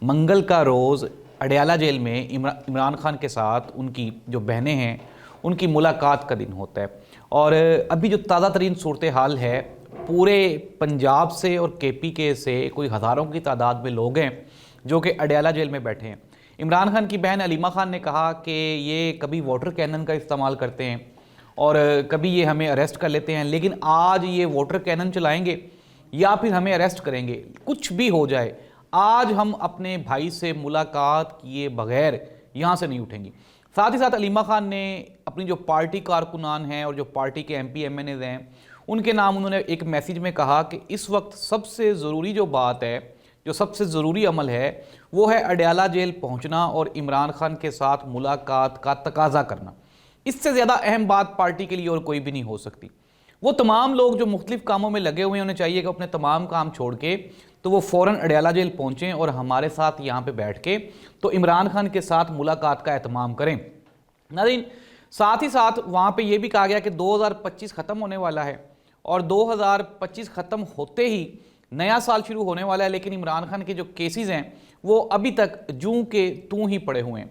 منگل کا روز اڈیالہ جیل میں عمران خان کے ساتھ ان کی جو بہنیں ہیں ان کی ملاقات کا دن ہوتا ہے، اور ابھی جو تازہ ترین صورتحال ہے، پورے پنجاب سے اور کے پی کے سے کوئی ہزاروں کی تعداد میں لوگ ہیں جو کہ اڈیالہ جیل میں بیٹھے ہیں۔ عمران خان کی بہن علیمہ خان نے کہا کہ یہ کبھی واٹر کینن کا استعمال کرتے ہیں اور کبھی یہ ہمیں اریسٹ کر لیتے ہیں، لیکن آج یہ واٹر کینن چلائیں گے یا پھر ہمیں اریسٹ کریں گے، کچھ بھی ہو جائے آج ہم اپنے بھائی سے ملاقات کیے بغیر یہاں سے نہیں اٹھیں گی۔ ساتھ ہی ساتھ علیمہ خان نے اپنی جو پارٹی کارکنان ہیں اور جو پارٹی کے M P M N As ہیں ان کے نام انہوں نے ایک میسیج میں کہا کہ اس وقت سب سے ضروری جو بات ہے، جو سب سے ضروری عمل ہے، وہ ہے اڈیالہ جیل پہنچنا اور عمران خان کے ساتھ ملاقات کا تقاضا کرنا۔ اس سے زیادہ اہم بات پارٹی کے لیے اور کوئی بھی نہیں ہو سکتی۔ وہ تمام لوگ جو مختلف کاموں میں لگے ہوئے ہیں انہیں چاہیے کہ اپنے تمام کام چھوڑ کے تو وہ فوراً اڈیالہ جیل پہنچیں اور ہمارے ساتھ یہاں پہ بیٹھ کے تو عمران خان کے ساتھ ملاقات کا اہتمام کریں۔ ناظرین، ساتھ ہی ساتھ وہاں پہ یہ بھی کہا گیا کہ 2025 ختم ہونے والا ہے اور 2025 ختم ہوتے ہی نیا سال شروع ہونے والا ہے، لیکن عمران خان کے جو کیسز ہیں وہ ابھی تک جوں کے توں ہی پڑے ہوئے ہیں۔